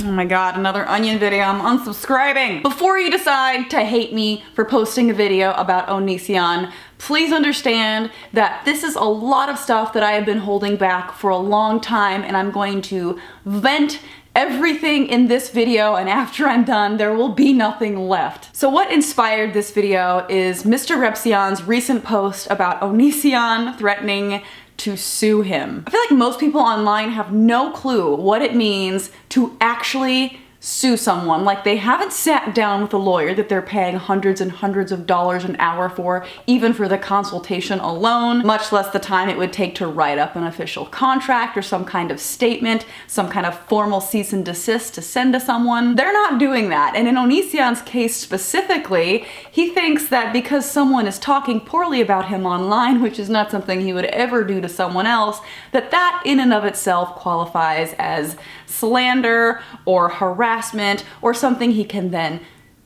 Oh my god, another onion video. I'm unsubscribing. Before you decide to hate me for posting a video about Onision, please understand that this is a lot of stuff that I have been holding back for a long time, and I'm going to vent everything in this video, and after I'm done, there will be nothing left. So what inspired this video is Mr. Repzion's recent post about Onision threatening to sue him. I feel like most people online have no clue what it means to actually sue someone. Like, they haven't sat down with a lawyer that they're paying hundreds and hundreds of dollars an hour for, even for the consultation alone, much less the time it would take to write up an official contract or some kind of statement, some kind of formal cease and desist to send to someone. They're not doing that. And in Onision's case specifically, he thinks that because someone is talking poorly about him online, which is not something he would ever do to someone else, that that in and of itself qualifies as slander or harassment or something he can then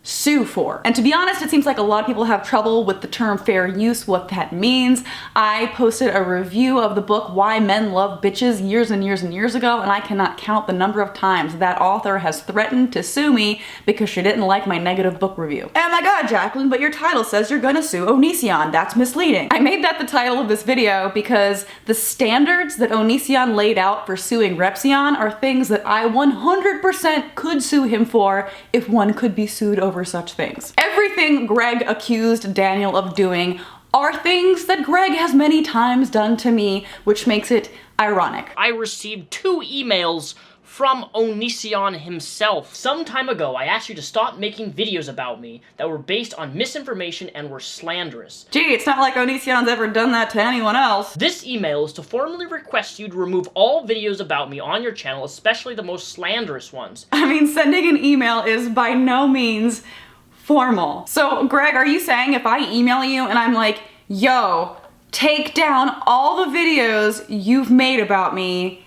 sue for. And to be honest, it seems like a lot of people have trouble with the term fair use, what that means. I posted a review of the book Why Men Love Bitches years and years and years ago, and I cannot count the number of times that author has threatened to sue me because she didn't like my negative book review. Oh my god, Jaclyn, but your title says you're gonna sue Onision. That's misleading. I made that the title of this video because the standards that Onision laid out for suing Repzion are things that I 100% could sue him for if one could be sued over such things. Everything Greg accused Daniel of doing are things that Greg has many times done to me, which makes it ironic. I received 2 emails from Onision himself. Some time ago, I asked you to stop making videos about me that were based on misinformation and were slanderous. Gee, it's not like Onision's ever done that to anyone else. This email is to formally request you to remove all videos about me on your channel, especially the most slanderous ones. I mean, sending an email is by no means formal. So, Greg, are you saying if I email you and I'm like, yo, take down all the videos you've made about me,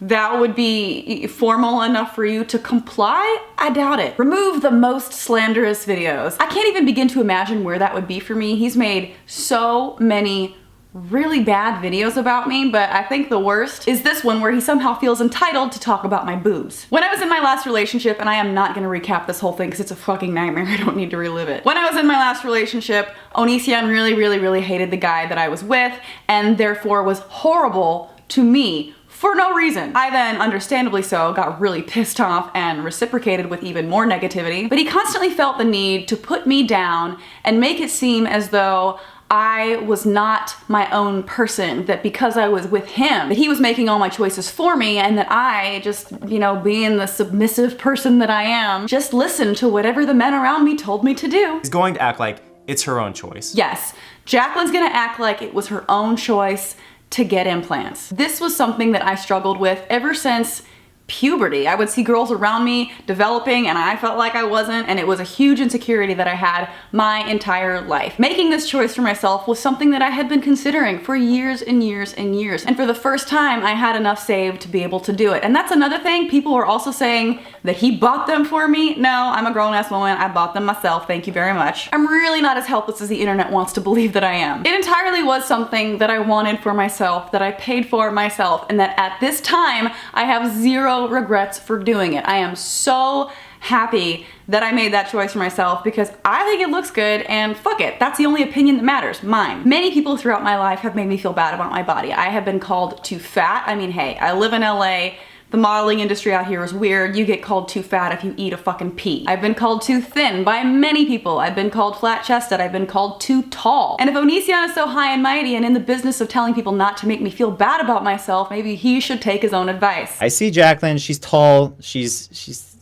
that would be formal enough for you to comply? I doubt it. Remove the most slanderous videos. I can't even begin to imagine where that would be for me. He's made so many really bad videos about me, but I think the worst is this one where he somehow feels entitled to talk about my boobs. When I was in my last relationship, and I am not gonna recap this whole thing because it's a fucking nightmare, I don't need to relive it. When I was in my last relationship, Onision really hated the guy that I was with, and therefore was horrible to me for no reason. I then, understandably so, got really pissed off and reciprocated with even more negativity, but he constantly felt the need to put me down and make it seem as though I was not my own person, that because I was with him, that he was making all my choices for me, and that I just, you know, being the submissive person that I am, just listened to whatever the men around me told me to do. He's going to act like it's her own choice. Yes, Jaclyn's gonna act like it was her own choice to get implants. This was something that I struggled with ever since puberty. I would see girls around me developing and I felt like I wasn't, and it was a huge insecurity that I had my entire life. Making this choice for myself was something that I had been considering for years and years and years, and for the first time I had enough saved to be able to do it. And that's another thing, people were also saying that he bought them for me. No, I'm a grown-ass woman, I bought them myself, thank you very much. I'm really not as helpless as the internet wants to believe that I am. It entirely was something that I wanted for myself, that I paid for myself, and that at this time I have zero regrets for doing it. I am so happy that I made that choice for myself because I think it looks good, and fuck it, that's the only opinion that matters, mine. Many people throughout my life have made me feel bad about my body. I have been called too fat. I mean, hey, I live in LA. The modeling industry out here is weird. You get called too fat if you eat a fucking pea. I've been called too thin by many people. I've been called flat-chested. I've been called too tall. And if Onision is so high and mighty and in the business of telling people not to make me feel bad about myself, maybe he should take his own advice. I see Jaclyn, she's tall, she's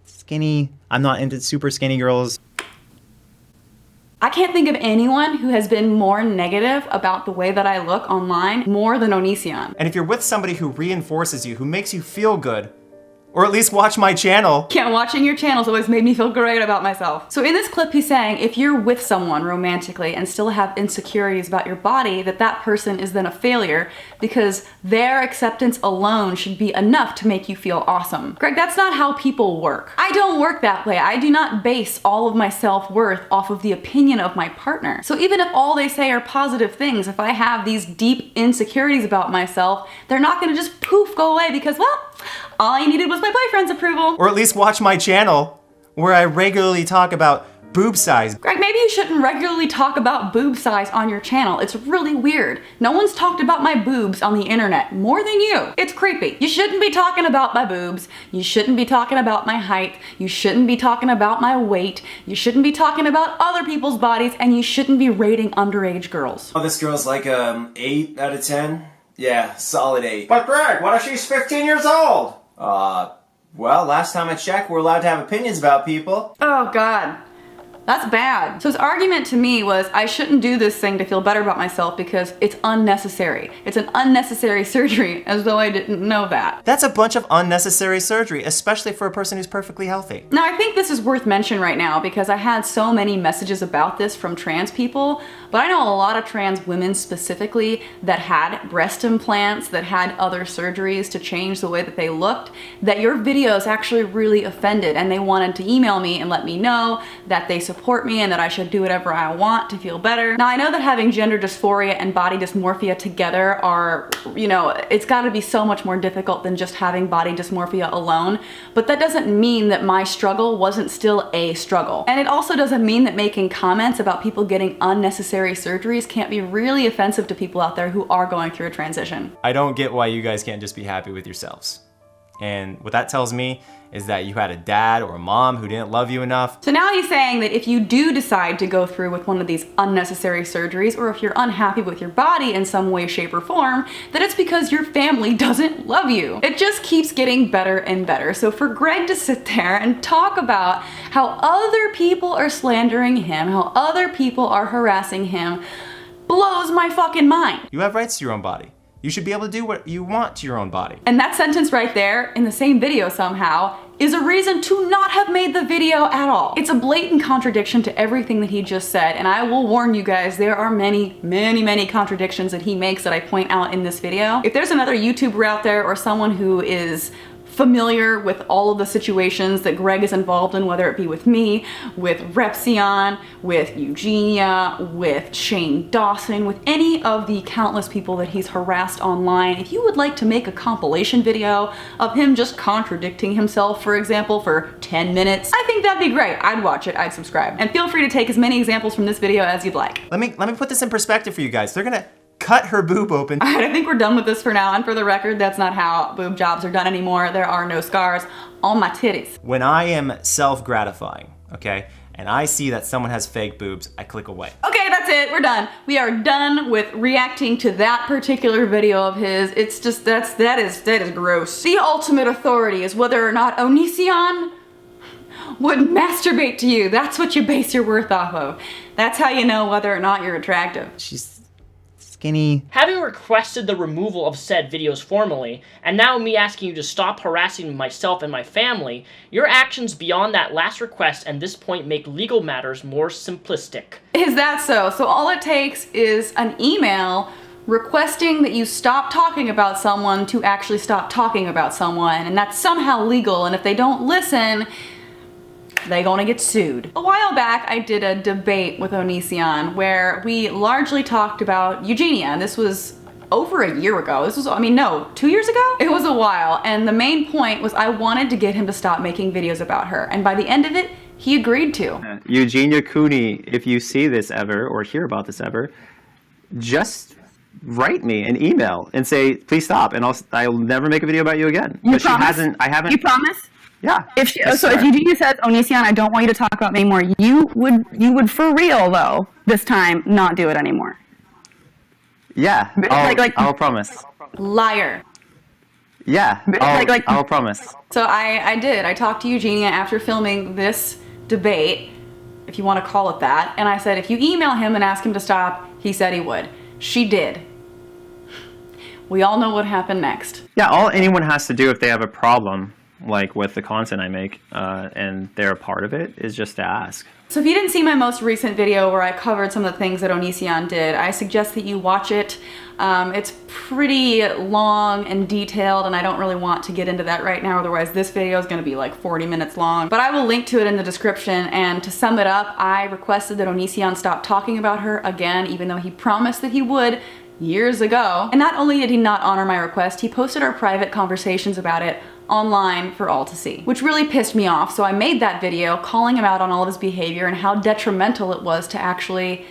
skinny. I'm not into super skinny girls. I can't think of anyone who has been more negative about the way that I look online more than Onision. And if you're with somebody who reinforces you, who makes you feel good, or at least watch my channel. Yeah, watching your channel's always made me feel great about myself. So in this clip he's saying if you're with someone romantically and still have insecurities about your body, that person is then a failure because their acceptance alone should be enough to make you feel awesome. Greg, that's not how people work. I don't work that way. I do not base all of my self-worth off of the opinion of my partner. So even if all they say are positive things, if I have these deep insecurities about myself, they're not gonna just poof go away because, well, All I needed was my boyfriend's approval. Or at least watch my channel, where I regularly talk about boob size. Greg, maybe you shouldn't regularly talk about boob size on your channel. It's really weird. No one's talked about my boobs on the internet more than you. It's creepy. You shouldn't be talking about my boobs. You shouldn't be talking about my height. You shouldn't be talking about my weight. You shouldn't be talking about other people's bodies, and you shouldn't be rating underage girls. Oh, this girl's like 8 out of 10? Yeah, solid 8. But Greg, what if she's 15 years old? Well, last time I checked, we're allowed to have opinions about people. Oh God. That's bad. So his argument to me was I shouldn't do this thing to feel better about myself because it's unnecessary. It's an unnecessary surgery, as though I didn't know that. That's a bunch of unnecessary surgery, especially for a person who's perfectly healthy. Now I think this is worth mention right now because I had so many messages about this from trans people, but I know a lot of trans women specifically that had breast implants, that had other surgeries to change the way that they looked, that your videos actually really offended, and they wanted to email me and let me know that they support me and that I should do whatever I want to feel better. Now I know that having gender dysphoria and body dysmorphia together are, you know, it's gotta be so much more difficult than just having body dysmorphia alone, but that doesn't mean that my struggle wasn't still a struggle. And it also doesn't mean that making comments about people getting unnecessary surgeries can't be really offensive to people out there who are going through a transition. I don't get why you guys can't just be happy with yourselves. And what that tells me is that you had a dad or a mom who didn't love you enough. So now he's saying that if you do decide to go through with one of these unnecessary surgeries, or if you're unhappy with your body in some way, shape, or form, that it's because your family doesn't love you. It just keeps getting better and better. So for Greg to sit there and talk about how other people are slandering him, how other people are harassing him, blows my fucking mind. You have rights to your own body. You should be able to do what you want to your own body. And that sentence right there, in the same video somehow, is a reason to not have made the video at all. It's a blatant contradiction to everything that he just said, and I will warn you guys, there are many, many, many contradictions that he makes that I point out in this video. If there's another YouTuber out there or someone who is familiar with all of the situations that Greg is involved in, whether it be with me, with Repzion, with Eugenia, with Shane Dawson, with any of the countless people that he's harassed online, if you would like to make a compilation video of him just contradicting himself, for example, for 10 minutes, I think that'd be great. I'd watch it, I'd subscribe. And feel free to take as many examples from this video as you'd like. Let me put this in perspective for you guys. They're gonna cut her boob open. All right, I think we're done with this for now, and for the record, that's not how boob jobs are done anymore. There are no scars on my titties. When I am self-gratifying, okay, and I see that someone has fake boobs, I click away. Okay, that's it, we're done. We are done with reacting to that particular video of his. It's just, that is gross. The ultimate authority is whether or not Onision would masturbate to you. That's what you base your worth off of. That's how you know whether or not you're attractive. She's skinny. Having requested the removal of said videos formally, and now me asking you to stop harassing myself and my family, your actions beyond that last request and this point make legal matters more simplistic. Is that so? So all it takes is an email requesting that you stop talking about someone to actually stop talking about someone, and that's somehow legal, and if they don't listen, they're gonna get sued. A while back, I did a debate with Onision where we largely talked about Eugenia, and this was over a year ago. This was, I mean, no, 2 years ago? It was a while, and the main point was I wanted to get him to stop making videos about her, and by the end of it, he agreed to. Eugenia Cooney, if you see this ever, or hear about this ever, just write me an email and say, please stop, and I'll never make a video about you again. You but promise? She hasn't, I haven't. You promise? Yeah. If Eugenia says, Onision, I don't want you to talk about me anymore, you would for real though, this time, not do it anymore. Yeah. I'll promise. Liar. Yeah. I'll promise. So I did. I talked to Eugenia after filming this debate, if you want to call it that, and I said, if you email him and ask him to stop, he said he would. She did. We all know what happened next. Yeah, all anyone has to do if they have a problem, like with the content I make, and they're a part of it, is just to ask. So if you didn't see my most recent video where I covered some of the things that Onision did, I suggest that you watch it. It's pretty long and detailed, and I don't really want to get into that right now, otherwise this video is going to be like 40 minutes long. But I will link to it in the description, and to sum it up, I requested that Onision stop talking about her again, even though he promised that he would years ago. And not only did he not honor my request, he posted our private conversations about it online for all to see, which really pissed me off. So I made that video calling him out on all of his behavior and how detrimental it was to actually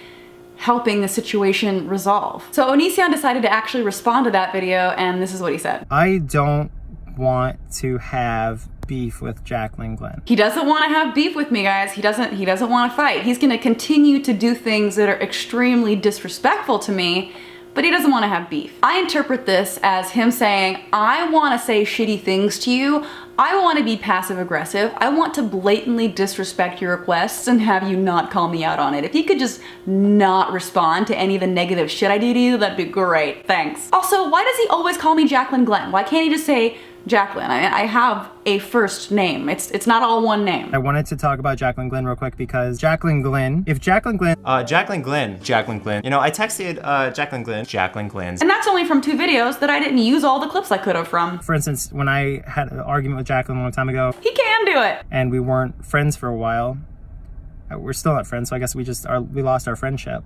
helping the situation resolve. So Onision decided to actually respond to that video, and this is what he said. I don't want to have beef with JaclynGlenn. He doesn't want to have beef with me, guys. He doesn't want to fight. He's going to continue to do things that are extremely disrespectful to me, but he doesn't want to have beef. I interpret this as him saying, I want to say shitty things to you. I want to be passive aggressive. I want to blatantly disrespect your requests and have you not call me out on it. If you could just not respond to any of the negative shit I do to you, that'd be great. Thanks. Also, why does he always call me JaclynGlenn? Why can't he just say JaclynGlenn? I have a first name. It's not all one name. I wanted to talk about JaclynGlenn real quick because JaclynGlenn, if JaclynGlenn... JaclynGlenn. You know, I texted JaclynGlenn. And that's only from 2 videos that I didn't use all the clips I could have from. For instance, when I had an argument with Jaclyn a long time ago... He can do it! And we weren't friends for a while. We're still not friends, so I guess we lost our friendship.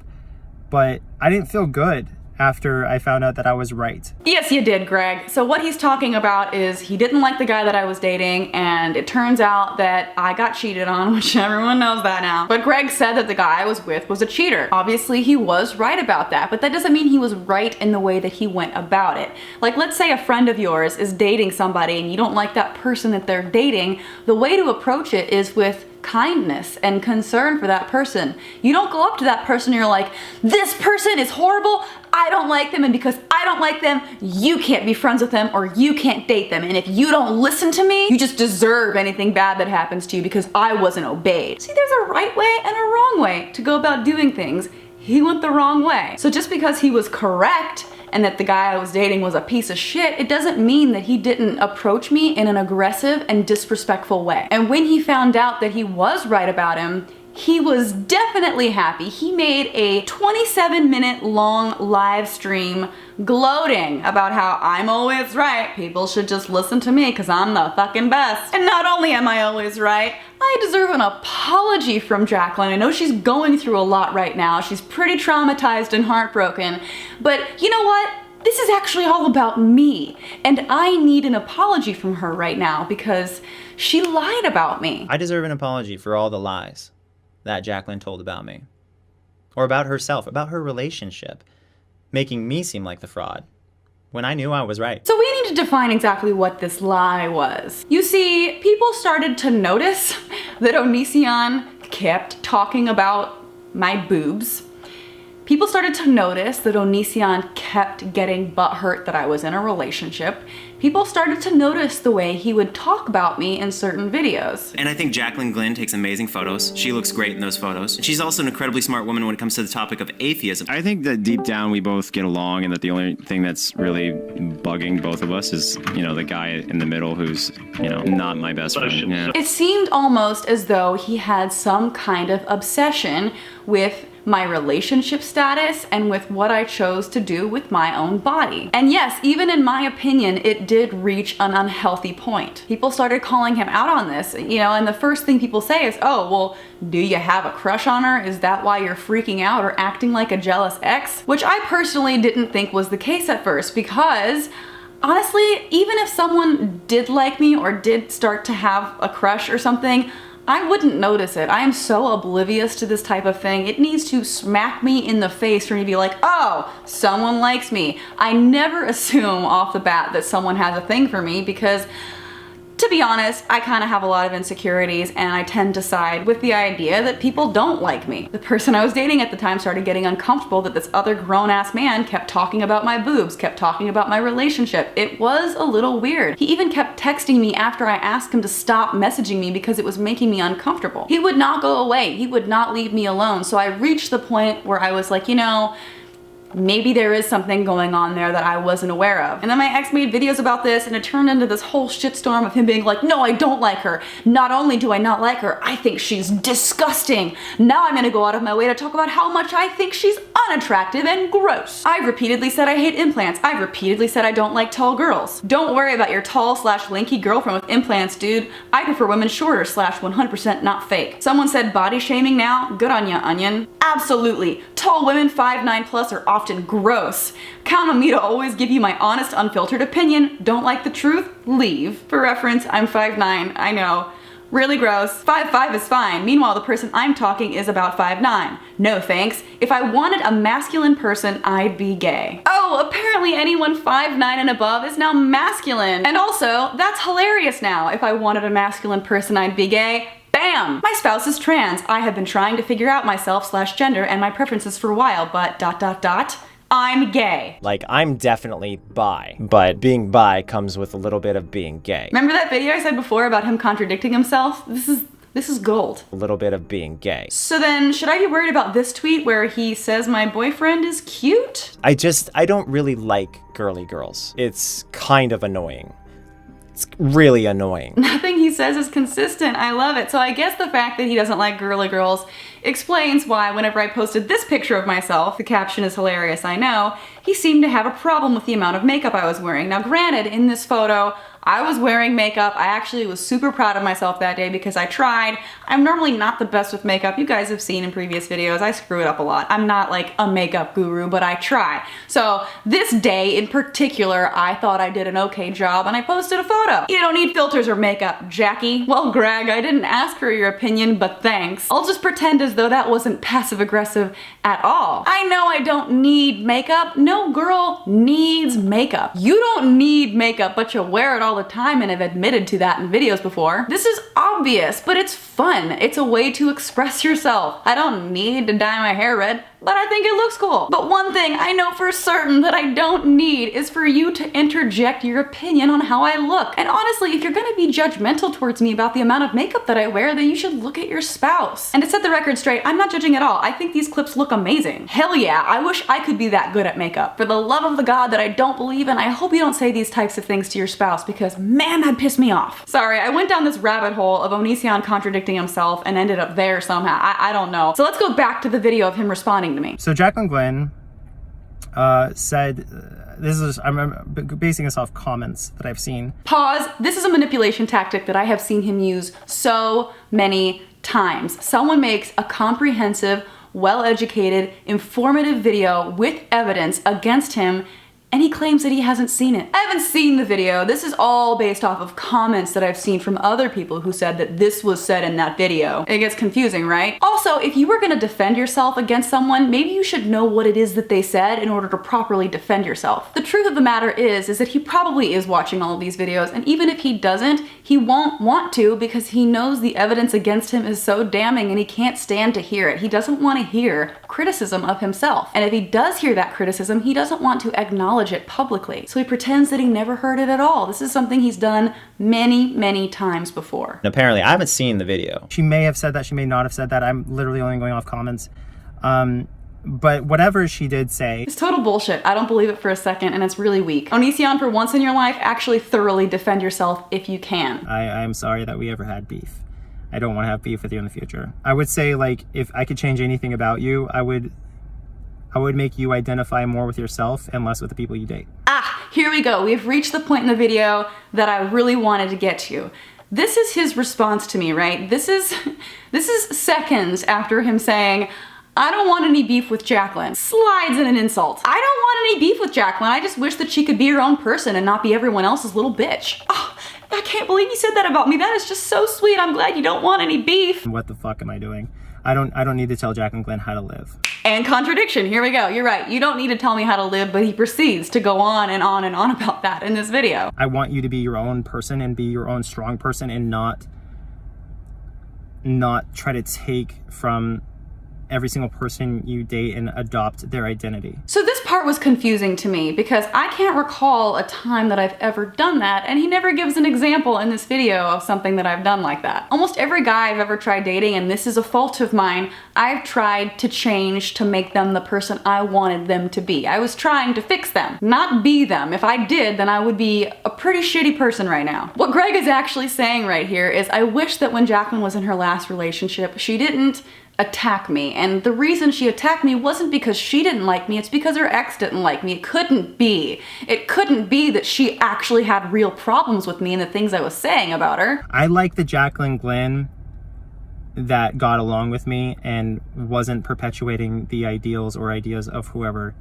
But I didn't feel good after I found out that I was right. Yes, you did, Greg. So what he's talking about is he didn't like the guy that I was dating, and it turns out that I got cheated on, which everyone knows that now. But Greg said that the guy I was with was a cheater. Obviously, he was right about that, but that doesn't mean he was right in the way that he went about it. Like, let's say a friend of yours is dating somebody and you don't like that person that they're dating. The way to approach it is with kindness and concern for that person. You don't go up to that person and you're like, this person is horrible, I don't like them, and because I don't like them, you can't be friends with them or you can't date them, and if you don't listen to me, you just deserve anything bad that happens to you because I wasn't obeyed. See, there's a right way and a wrong way to go about doing things. He went the wrong way. So just because he was correct and that the guy I was dating was a piece of shit, it doesn't mean that he didn't approach me in an aggressive and disrespectful way. And when he found out that he was right about him, he was definitely happy. He made a 27-minute long live stream gloating about how I'm always right. People should just listen to me because I'm the fucking best. And not only am I always right, I deserve an apology from Jaclyn. I know she's going through a lot right now. She's pretty traumatized and heartbroken. But you know what? This is actually all about me. And I need an apology from her right now because she lied about me. I deserve an apology for all the lies that Jaclyn told about me. Or about herself, about her relationship, making me seem like the fraud when I knew I was right. So we need to define exactly what this lie was. You see, people started to notice that Onision kept talking about my boobs. People started to notice that Onision kept getting butthurt that I was in a relationship. People started to notice the way he would talk about me in certain videos. And I think JaclynGlenn takes amazing photos. She looks great in those photos. She's also an incredibly smart woman when it comes to the topic of atheism. I think that deep down we both get along, and that the only thing that's really bugging both of us is, you know, the guy in the middle who's, you know, not my best friend. Yeah. It seemed almost as though he had some kind of obsession with my relationship status and with what I chose to do with my own body. And yes, even in my opinion, it did reach an unhealthy point. People started calling him out on this, you know, and the first thing people say is, oh, well, do you have a crush on her? Is that why you're freaking out or acting like a jealous ex? Which I personally didn't think was the case at first, because honestly, even if someone did like me or did start to have a crush or something, I wouldn't notice it. I am so oblivious to this type of thing. It needs to smack me in the face for me to be like, oh, someone likes me. I never assume off the bat that someone has a thing for me because, to be honest, I kind of have a lot of insecurities and I tend to side with the idea that people don't like me. The person I was dating at the time started getting uncomfortable that this other grown-ass man kept talking about my boobs, kept talking about my relationship. It was a little weird. He even kept texting me after I asked him to stop messaging me because it was making me uncomfortable. He would not go away. He would not leave me alone. So I reached the point where I was like, you know, maybe there is something going on there that I wasn't aware of. And then my ex made videos about this and it turned into this whole shitstorm of him being like, no, I don't like her. Not only do I not like her, I think she's disgusting. Now I'm gonna go out of my way to talk about how much I think she's unattractive and gross. I've repeatedly said I hate implants. I've repeatedly said I don't like tall girls. Don't worry about your tall/lanky girlfriend with implants, dude. I prefer women shorter /100% not fake. Someone said body shaming now? Good on ya, onion. Absolutely. Tall women 5'9+ are often often gross. Count on me to always give you my honest, unfiltered opinion. Don't like the truth? Leave. For reference, I'm 5'9", I know. Really gross. 5'5" is fine. Meanwhile, the person I'm talking is about 5'9". No thanks. If I wanted a masculine person, I'd be gay. Oh, apparently anyone 5'9" and above is now masculine. And also, that's hilarious now. If I wanted a masculine person, I'd be gay. Bam! My spouse is trans. I have been trying to figure out myself/gender and my preferences for a while, but ... I'm gay. Like, I'm definitely bi, but being bi comes with a little bit of being gay. Remember that video I said before about him contradicting himself? This is gold. A little bit of being gay. So then, should I be worried about this tweet where he says my boyfriend is cute? I don't really like girly girls. It's kind of annoying. It's really annoying. Nothing he says is consistent. I love it. So I guess the fact that he doesn't like girly girls explains why whenever I posted this picture of myself, the caption is hilarious, I know, he seemed to have a problem with the amount of makeup I was wearing. Now granted, in this photo, I was wearing makeup. I actually was super proud of myself that day because I tried. I'm normally not the best with makeup. You guys have seen in previous videos, I screw it up a lot. I'm not like a makeup guru, but I try. So this day in particular, I thought I did an okay job and I posted a photo. You don't need filters or makeup, Jackie. Well, Greg, I didn't ask for your opinion, but thanks. I'll just pretend as though that wasn't passive aggressive at all. I know I don't need makeup. No girl needs makeup. You don't need makeup, but you wear it all the time and have admitted to that in videos before. This is obvious, but it's fun. It's a way to express yourself. I don't need to dye my hair red, but I think it looks cool. But one thing I know for certain that I don't need is for you to interject your opinion on how I look. And honestly, if you're gonna be judgmental towards me about the amount of makeup that I wear, then you should look at your spouse. And to set the record straight, I'm not judging at all. I think these clips look amazing. Hell yeah, I wish I could be that good at makeup. For the love of the God that I don't believe in, I hope you don't say these types of things to your spouse because man, that pissed me off. Sorry, I went down this rabbit hole of Onision contradicting himself and ended up there somehow. I don't know. So let's go back to the video of him responding to me. So JaclynGlenn said, I'm basing this off comments that I've seen. Pause. This is a manipulation tactic that I have seen him use so many times. Someone makes a comprehensive, well-educated, informative video with evidence against him and he claims that he hasn't seen it. I haven't seen the video. This is all based off of comments that I've seen from other people who said that this was said in that video. It gets confusing, right? Also, if you were gonna defend yourself against someone, maybe you should know what it is that they said in order to properly defend yourself. The truth of the matter is that he probably is watching all of these videos, and even if he doesn't, he won't want to because he knows the evidence against him is so damning and he can't stand to hear it. He doesn't want to hear criticism of himself. And if he does hear that criticism, he doesn't want to acknowledge it publicly. So he pretends that he never heard it at all. This is something he's done many, many times before. And apparently, I haven't seen the video. She may have said that, she may not have said that. I'm literally only going off comments. But whatever she did say, it's total bullshit. I don't believe it for a second, and it's really weak. Onision, for once in your life, actually thoroughly defend yourself if you can. I'm sorry that we ever had beef. I don't want to have beef with you in the future. I would say, like, if I could change anything about you, I would make you identify more with yourself and less with the people you date. Ah, here we go. We've reached the point in the video that I really wanted to get to. This is his response to me, right? This is seconds after him saying, I don't want any beef with Jaclyn. Slides in an insult. I don't want any beef with Jaclyn. I just wish that she could be her own person and not be everyone else's little bitch. Oh, I can't believe you said that about me. That is just so sweet. I'm glad you don't want any beef. What the fuck am I doing? I don't need to tell JaclynGlenn how to live. And contradiction, here we go. You're right. You don't need to tell me how to live, but he proceeds to go on and on and on about that in this video. I want you to be your own person and be your own strong person and not try to take from every single person you date and adopt their identity. So this part was confusing to me because I can't recall a time that I've ever done that, and he never gives an example in this video of something that I've done like that. Almost every guy I've ever tried dating, and this is a fault of mine, I've tried to change to make them the person I wanted them to be. I was trying to fix them, not be them. If I did, then I would be a pretty shitty person right now. What Greg is actually saying right here is I wish that when Jaclyn was in her last relationship, she didn't attack me. And the reason she attacked me wasn't because she didn't like me, it's because her ex didn't like me. It couldn't be. It couldn't be that she actually had real problems with me and the things I was saying about her. I like the JaclynGlenn that got along with me and wasn't perpetuating the ideals or ideas of whoever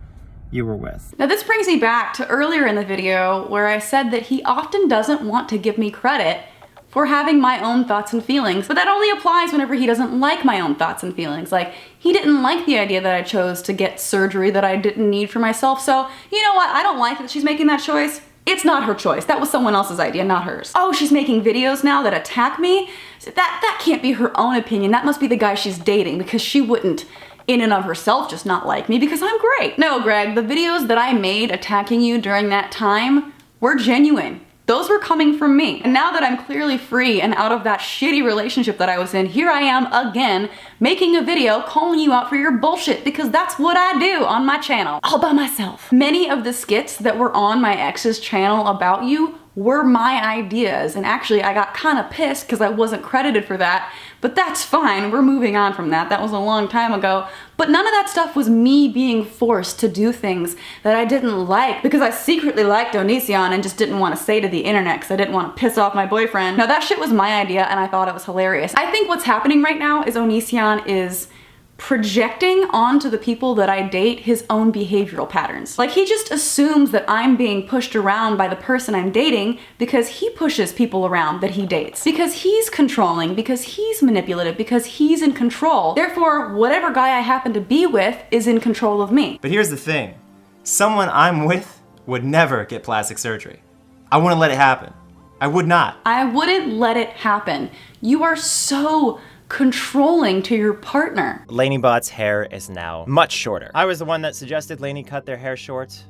you were with. Now this brings me back to earlier in the video where I said that he often doesn't want to give me credit for having my own thoughts and feelings, but that only applies whenever he doesn't like my own thoughts and feelings. Like, he didn't like the idea that I chose to get surgery that I didn't need for myself, so you know what, I don't like that she's making that choice. It's not her choice. That was someone else's idea, not hers. Oh, she's making videos now that attack me? That can't be her own opinion. That must be the guy she's dating, because she wouldn't in and of herself just not like me because I'm great. No, Greg, the videos that I made attacking you during that time were genuine. Those were coming from me. And now that I'm clearly free and out of that shitty relationship that I was in, here I am again making a video calling you out for your bullshit, because that's what I do on my channel, all by myself. Many of the skits that were on my ex's channel about you were my ideas, and actually I got kind of pissed because I wasn't credited for that, but that's fine, we're moving on from that. That was a long time ago. But none of that stuff was me being forced to do things that I didn't like because I secretly liked Onision and just didn't want to say to the internet because I didn't want to piss off my boyfriend. Now that shit was my idea and I thought it was hilarious. I think what's happening right now is Onision is projecting onto the people that I date his own behavioral patterns. Like, he just assumes that I'm being pushed around by the person I'm dating because he pushes people around that he dates. Because he's controlling, because he's manipulative, because he's in control. Therefore, whatever guy I happen to be with is in control of me. But here's the thing. Someone I'm with would never get plastic surgery. I wouldn't let it happen. I would not. I wouldn't let it happen. You are so controlling to your partner. Lainey Bot's hair is now much shorter. I was the one that suggested Lainey cut their hair short,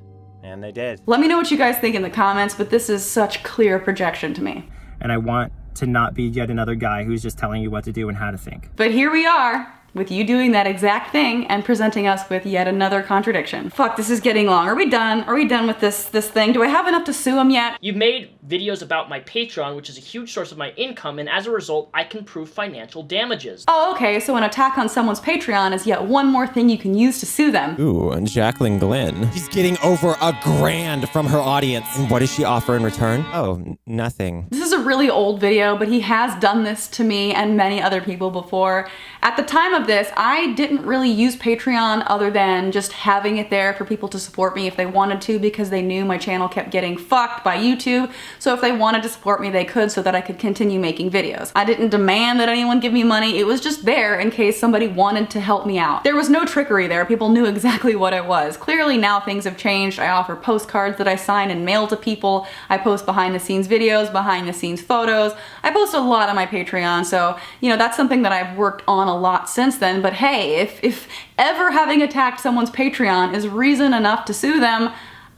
and they did. Let me know what you guys think in the comments, but this is such clear projection to me. And I want to not be yet another guy who's just telling you what to do and how to think. But here we are, with you doing that exact thing and presenting us with yet another contradiction. Fuck, this is getting long. Are we done? Are we done with this thing? Do I have enough to sue him yet? You've made videos about my Patreon, which is a huge source of my income, and as a result, I can prove financial damages. Oh, okay, so an attack on someone's Patreon is yet one more thing you can use to sue them. Ooh, and JaclynGlenn. She's getting over $1,000 from her audience. And what does she offer in return? Oh, nothing. This is a really old video, but he has done this to me and many other people before. At the time of this, I didn't really use Patreon other than just having it there for people to support me if they wanted to, because they knew my channel kept getting fucked by YouTube. So if they wanted to support me, they could, so that I could continue making videos. I didn't demand that anyone give me money. It was just there in case somebody wanted to help me out. There was no trickery there. People knew exactly what it was. Clearly now things have changed. I offer postcards that I sign and mail to people. I post behind the scenes videos, behind the scenes photos. I post a lot on my Patreon, so you know, that's something that I've worked on a lot since then. But hey, if ever having attacked someone's Patreon is reason enough to sue them,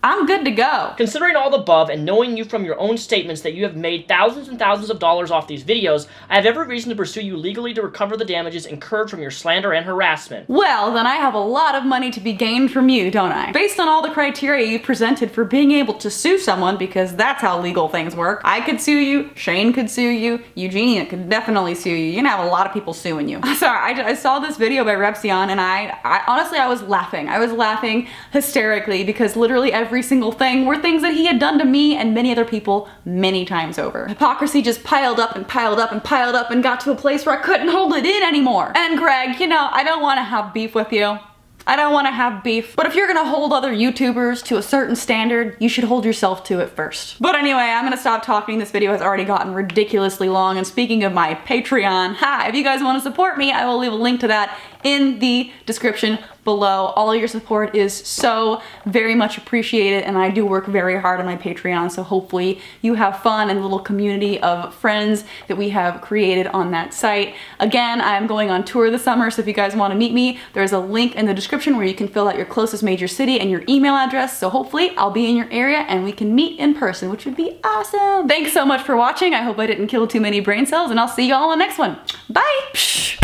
I'm good to go. Considering all the above and knowing you from your own statements that you have made thousands and thousands of dollars off these videos, I have every reason to pursue you legally to recover the damages incurred from your slander and harassment. Well, then I have a lot of money to be gained from you, don't I? Based on all the criteria you presented for being able to sue someone, because that's how legal things work. I could sue you, Shane could sue you, Eugenia could definitely sue you. You're gonna have a lot of people suing you. Sorry, I saw this video by Repzion and I honestly, I was laughing. I was laughing hysterically because literally every single thing were things that he had done to me and many other people many times over. Hypocrisy just piled up and piled up and piled up and got to a place where I couldn't hold it in anymore. And Greg, you know, I don't want to have beef with you. I don't want to have beef, but if you're gonna hold other YouTubers to a certain standard, you should hold yourself to it first. But anyway, I'm gonna stop talking. This video has already gotten ridiculously long, and speaking of my Patreon, if you guys want to support me, I will leave a link to that in the description below. All your support is so very much appreciated, and I do work very hard on my Patreon, so hopefully you have fun and a little community of friends that we have created on that site. Again, I'm going on tour this summer, so if you guys want to meet me, there's a link in the description where you can fill out your closest major city and your email address, so hopefully I'll be in your area and we can meet in person, which would be awesome. Thanks so much for watching. I hope I didn't kill too many brain cells, and I'll see you all on the next one. Bye!